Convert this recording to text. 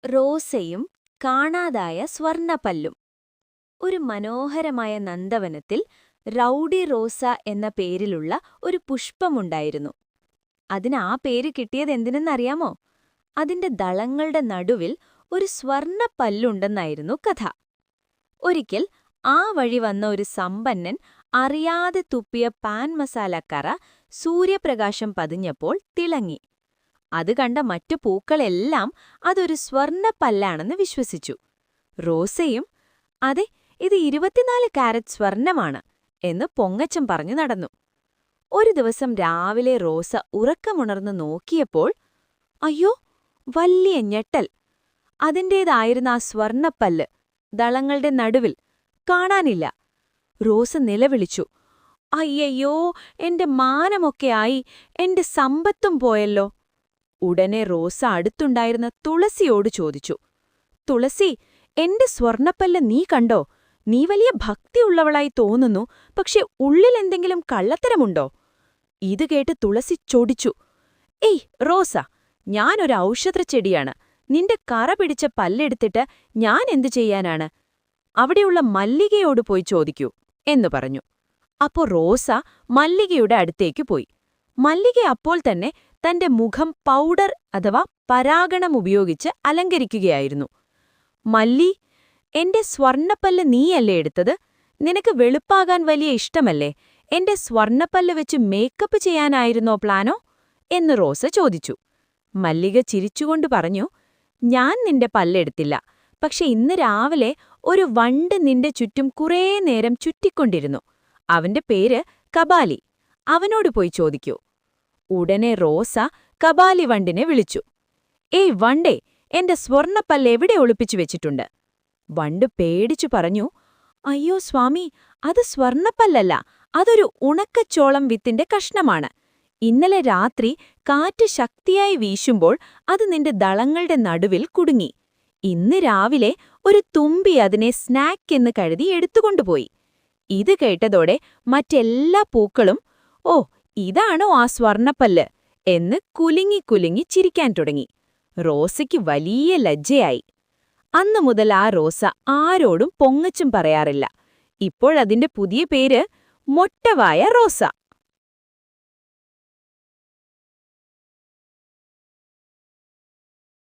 റോസയും കാണാതായ സ്വർണപ്പല്ലും. ഒരു മനോഹരമായ നന്ദവനത്തിൽ റൗഡി റോസ എന്ന പേരിലുള്ള ഒരു പുഷ്പമുണ്ടായിരുന്നു. അതിന് ആ പേര് കിട്ടിയതെന്തിനെന്നറിയാമോ? അതിന്റെ ദളങ്ങളുടെ നടുവിൽ ഒരു സ്വർണപ്പല്ലുണ്ടെന്നായിരുന്നു കഥ. ഒരിക്കൽ ആ വഴി വന്ന ഒരു സമ്പന്നൻ അറിയാതെ തുപ്പിയ പാൻ മസാലക്കറ സൂര്യപ്രകാശം പതിഞ്ഞപ്പോൾ തിളങ്ങി. അത് കണ്ട മറ്റു പൂക്കളെല്ലാം അതൊരു സ്വർണപ്പല്ലാണെന്ന് വിശ്വസിച്ചു. റോസയും അതെ, ഇത് 24 കാരറ്റ് സ്വർണമാണ് എന്ന് പൊങ്ങച്ചം പറഞ്ഞു നടന്നു. ഒരു ദിവസം രാവിലെ റോസ ഉറക്കമുണർന്ന് നോക്കിയപ്പോൾ അയ്യോ, വലിയ ഞെട്ടൽ! അതിൻ്റേതായിരുന്ന ആ സ്വർണപ്പല്ല് ദളങ്ങളുടെ നടുവിൽ കാണാനില്ല. റോസ നിലവിളിച്ചു, അയ്യയ്യോ, എന്റെ മാനമൊക്കെയായി, എന്റെ സമ്പത്തും പോയല്ലോ. ഉടനെ റോസ അടുത്തുണ്ടായിരുന്ന തുളസിയോട് ചോദിച്ചു, തുളസി, എന്റെ സ്വർണപ്പല്ല് നീ കണ്ടോ? നീ വലിയ ഭക്തിയുള്ളവളായി തോന്നുന്നു, പക്ഷെ ഉള്ളിൽ എന്തെങ്കിലും കള്ളത്തരമുണ്ടോ? ഇത് കേട്ട് തുളസി ചൊടിച്ചു, ഏയ് റോസ, ഞാനൊരു ഔഷധച്ചെടിയാണ്. നിന്റെ കറ പിടിച്ച പല്ലെടുത്തിട്ട് ഞാൻ എന്തു ചെയ്യാനാണ്? അവിടെയുള്ള മല്ലികയോട് പോയി ചോദിക്കൂ എന്നു പറഞ്ഞു. അപ്പോ റോസ മല്ലികയുടെ അടുത്തേക്ക് പോയി. മല്ലിക അപ്പോൾ തന്നെ തന്റെ മുഖം പൗഡർ അഥവാ പരാഗണം ഉപയോഗിച്ച് അലങ്കരിക്കുകയായിരുന്നു. മല്ലി, എന്റെ സ്വർണപ്പല്ല് നീയല്ലേ എടുത്തത്? നിനക്ക് വെളുപ്പാകാൻ വലിയ ഇഷ്ടമല്ലേ? എന്റെ സ്വർണപ്പല്ല് വെച്ച് മേക്കപ്പ് ചെയ്യാനായിരുന്നോ പ്ലാനോ എന്ന് റോസ ചോദിച്ചു. മല്ലിക ചിരിച്ചുകൊണ്ട് പറഞ്ഞു, ഞാൻ നിന്റെ പല്ലെടുത്തില്ല. പക്ഷെ ഇന്ന് രാവിലെ ഒരു വണ്ട് നിന്റെ ചുറ്റും കുറേ നേരം ചുറ്റിക്കൊണ്ടിരുന്നു. അവന്റെ പേര് കബാലി. അവനോട് പോയി ചോദിക്കൂ. ഉടനെ റോസ കബാലി വണ്ടിനെ വിളിച്ചു. ഏയ് വണ്ടേ, എന്റെ സ്വർണപ്പല്ല് എവിടെ ഒളിപ്പിച്ചു വെച്ചിട്ടുണ്ട്? വണ്ട് പേടിച്ചു പറഞ്ഞു, അയ്യോ സ്വാമി, അത് സ്വർണപ്പല്ലല്ല, അതൊരു ഉണക്കച്ചോളം വിത്തിന്റെ കഷ്ണമാണ്. ഇന്നലെ രാത്രി കാറ്റ് ശക്തിയായി വീശുമ്പോൾ അത് നിന്റെ ദളങ്ങളുടെ നടുവിൽ കുടുങ്ങി. ഇന്ന് രാവിലെ ഒരു തുമ്പി അതിനെ സ്നാക്ക് എന്ന് കരുതി എടുത്തുകൊണ്ടുപോയി. ഇത് കേട്ടതോടെ മറ്റെല്ലാ പൂക്കളും ഓ, ഇതാണോ ആ സ്വർണപ്പല്ല് എന്ന് കുലുങ്ങി കുലുങ്ങി ചിരിക്കാൻ തുടങ്ങി. റോസയ്ക്ക് വലിയ ലജ്ജയായി. അന്നു മുതൽ ആ റോസ ആരോടും പൊങ്ങച്ചും പറയാറില്ല. ഇപ്പോഴതിന്റെ പുതിയ പേര് മൊട്ടവായ റോസ.